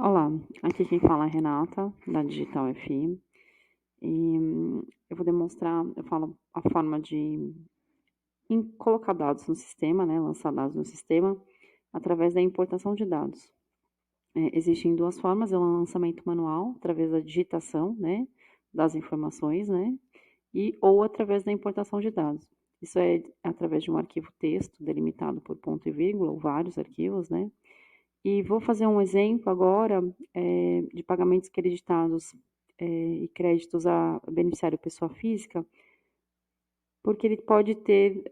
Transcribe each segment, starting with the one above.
Olá, aqui quem fala é a Renata, da Digital FI, e eu vou demonstrar, eu falo a forma de colocar dados no sistema, né, lançar dados no sistema, através da importação de dados. Existem duas formas, é o lançamento manual, através da digitação, né, das informações, né, ou através da importação de dados. Isso é através de um arquivo texto delimitado por ponto e vírgula, ou vários arquivos, né, e vou fazer um exemplo agora, de pagamentos creditados, e créditos a beneficiário pessoa física, porque ele pode ter,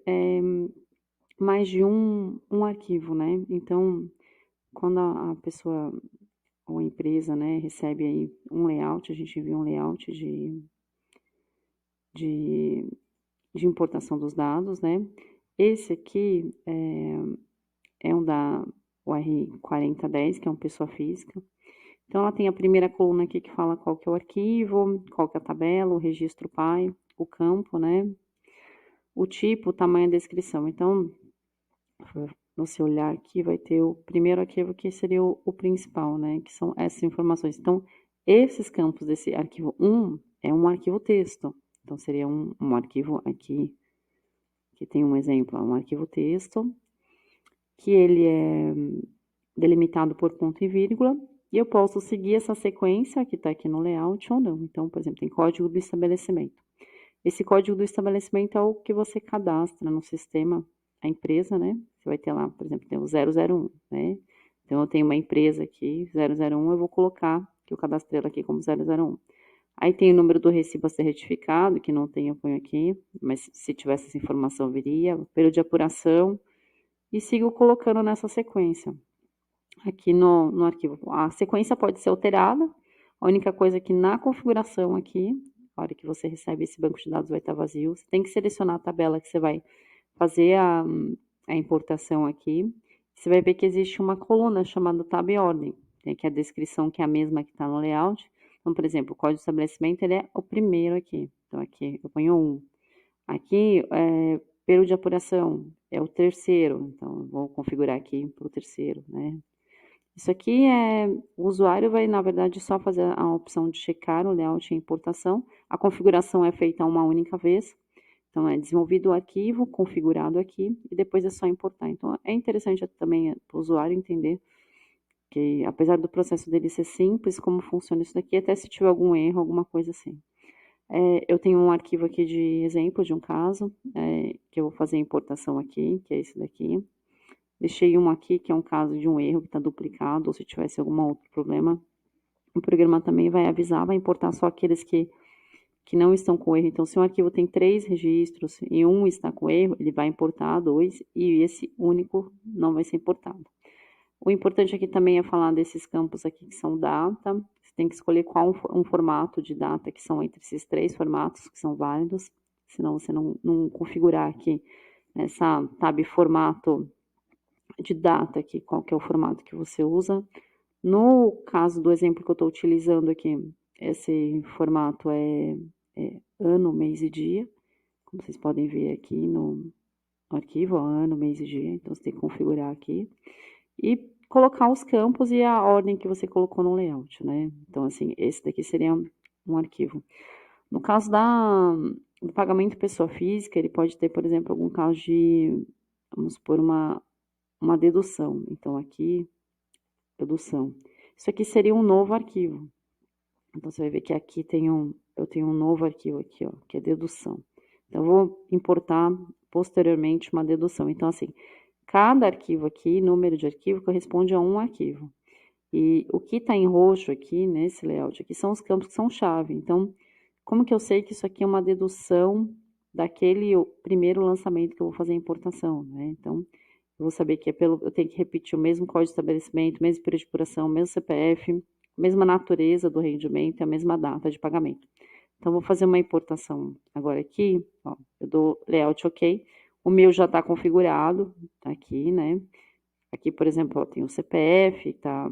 mais de um arquivo, né. Então, quando a pessoa ou a empresa, né, recebe aí um layout, a gente envia um layout de de importação dos dados, né. Esse aqui, é um da UR 4010, que é um pessoa física. Então, ela tem a primeira coluna aqui que fala qual que é o arquivo, qual que é a tabela, o registro pai, o campo, né, o tipo, o tamanho, a descrição. Então, você olhar aqui, vai ter o primeiro arquivo que seria o principal, né, que são essas informações. Então, esses campos desse arquivo 1 é um arquivo texto. Então, seria um arquivo aqui, que tem um exemplo, um arquivo texto, que ele é delimitado por ponto e vírgula, e eu posso seguir essa sequência que está aqui no layout ou não. Então, por exemplo, tem código do estabelecimento. Esse código do estabelecimento é o que você cadastra no sistema, a empresa, né? Você vai ter lá, por exemplo, tem o 001, né? Então, eu tenho uma empresa aqui, 001, eu vou colocar, que eu cadastrei ela aqui como 001. Aí tem o número do recibo a ser retificado, que não tem, eu ponho aqui, mas se tivesse essa informação, viria, o período de apuração, e sigo colocando nessa sequência aqui no arquivo. A sequência pode ser alterada, a única coisa é que na configuração aqui, a hora que você recebe esse banco de dados vai estar vazio, você tem que selecionar a tabela que você vai fazer a importação aqui. Você vai ver que existe uma coluna chamada tab ordem, tem aqui a descrição que é a mesma que está no layout. Então, por exemplo, o código de estabelecimento ele é o primeiro aqui. Então, aqui eu ponho 1. Aqui, período de apuração é o terceiro, então eu vou configurar aqui para o terceiro, né? Isso aqui o usuário vai, na verdade, só fazer a opção de checar o layout e importação. A configuração é feita uma única vez. Então, é desenvolvido o arquivo, configurado aqui, e depois é só importar. Então, é interessante também para o usuário entender que, apesar do processo dele ser simples, como funciona isso daqui, até se tiver algum erro, alguma coisa assim. Eu tenho um arquivo aqui de exemplo de um caso, que eu vou fazer a importação aqui, que é esse daqui. Deixei um aqui, que é um caso de um erro que está duplicado, ou se tivesse algum outro problema, o programa também vai avisar, vai importar só aqueles que não estão com erro. Então, se um arquivo tem 3 registros e um está com erro, ele vai importar 2 e esse único não vai ser importado. O importante aqui também é falar desses campos aqui que são data. Você tem que escolher qual um formato de data que são entre esses 3 formatos que são válidos, senão você não configurar aqui nessa tab formato de data aqui, qual que é o formato que você usa. No caso do exemplo que eu estou utilizando aqui, esse formato é ano, mês e dia, como vocês podem ver aqui no arquivo, ó, ano, mês e dia, então você tem que configurar aqui, e colocar os campos e a ordem que você colocou no layout, né? Então, assim, esse daqui seria um arquivo. No caso do pagamento pessoa física, ele pode ter, por exemplo, algum caso de, vamos supor, uma dedução. Então, aqui, dedução. Isso aqui seria um novo arquivo. Então, você vai ver que aqui eu tenho um novo arquivo aqui, ó, que é dedução. Então, eu vou importar posteriormente uma dedução. Então, assim, cada arquivo aqui, número de arquivo, corresponde a um arquivo. E o que está em roxo aqui, nesse layout aqui, são os campos que são chave. Então, como que eu sei que isso aqui é uma dedução daquele primeiro lançamento que eu vou fazer a importação, né? Então, eu vou saber que eu tenho que repetir o mesmo código de estabelecimento, mesmo período de apuração, mesmo CPF, mesma natureza do rendimento e a mesma data de pagamento. Então, vou fazer uma importação agora aqui, ó, eu dou layout OK, o meu já está configurado, tá aqui, né? Aqui, por exemplo, ó, tem o CPF, tá?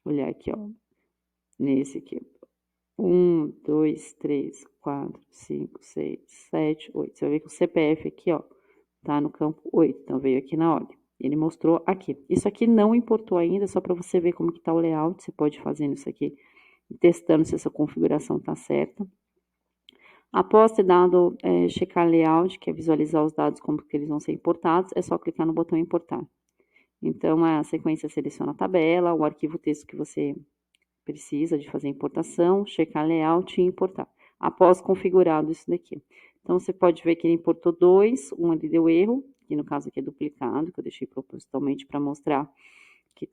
Olhar aqui, ó, nesse aqui. 1, 2, 3, 4, 5, 6, 7, 8. Você vai ver que o CPF aqui, ó, tá no campo 8, então veio aqui na ordem. Ele mostrou aqui. Isso aqui não importou ainda, só para você ver como que tá o layout, você pode fazer isso aqui, testando se essa configuração tá certa. Após ter dado checar layout, que é visualizar os dados como que eles vão ser importados, é só clicar no botão importar. Então, a sequência seleciona a tabela, o arquivo texto que você precisa de fazer a importação, checar layout e importar. Após configurado isso daqui. Então, você pode ver que ele importou dois, um ele deu erro, que no caso aqui é duplicado, que eu deixei propositalmente para mostrar que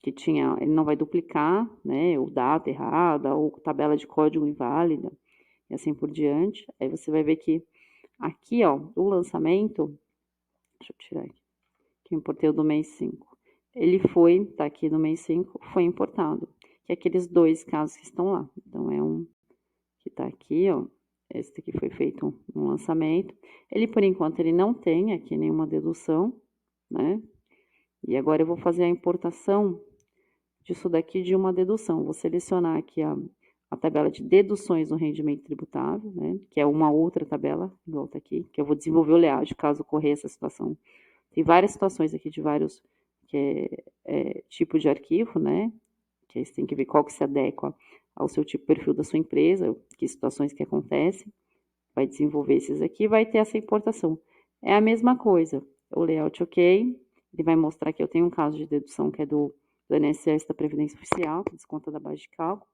ele não vai duplicar, né, ou data errada, ou tabela de código inválida, e assim por diante. Aí você vai ver que aqui, ó, o lançamento, deixa eu tirar aqui, que eu importei o do mês 5. Ele foi, tá aqui no mês 5, foi importado, que é aqueles dois casos que estão lá. Então, é um que tá aqui, ó, esse aqui foi feito um lançamento. Ele, por enquanto, ele não tem aqui nenhuma dedução, né? E agora eu vou fazer a importação disso daqui de uma dedução. Vou selecionar aqui a tabela de deduções no rendimento tributável, né? Que é uma outra tabela, igual tá aqui, que eu vou desenvolver o layout caso ocorrer essa situação. Tem várias situações aqui de vários tipo de arquivo, né? Que aí você tem que ver qual que se adequa ao seu tipo de perfil da sua empresa, que situações que acontecem. Vai desenvolver esses aqui, vai ter essa importação. É a mesma coisa. O layout ok, ele vai mostrar que eu tenho um caso de dedução que é do INSS da Previdência Oficial, que desconta da base de cálculo.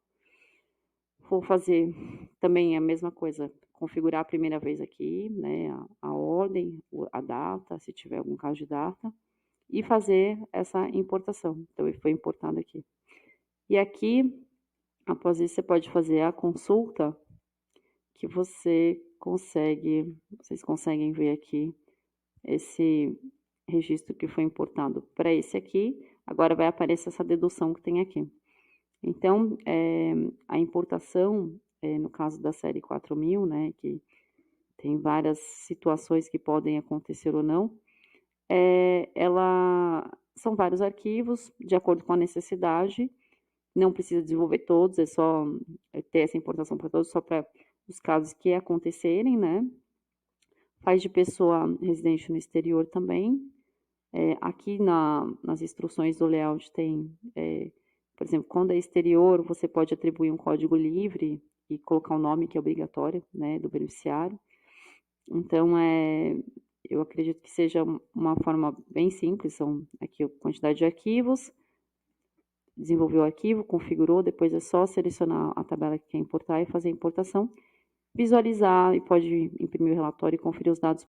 Vou fazer também a mesma coisa, configurar a primeira vez aqui, né, a ordem, a data, se tiver algum caso de data, e fazer essa importação. Então, ele foi importado aqui. E aqui, após isso, você pode fazer a consulta, que vocês conseguem ver aqui esse registro que foi importado para esse aqui. Agora vai aparecer essa dedução que tem aqui. Então, a importação, no caso da série 4000, né, que tem várias situações que podem acontecer ou não, são vários arquivos, de acordo com a necessidade, não precisa desenvolver todos, é só ter essa importação para todos, só para os casos que acontecerem, né? Faz de pessoa residente no exterior também. Aqui nas instruções do layout tem, por exemplo, quando é exterior, você pode atribuir um código livre e colocar o nome que é obrigatório, né, do beneficiário. Então, eu acredito que seja uma forma bem simples, são aqui a quantidade de arquivos, desenvolveu o arquivo, configurou, depois é só selecionar a tabela que quer importar e fazer a importação, visualizar e pode imprimir o relatório e conferir os dados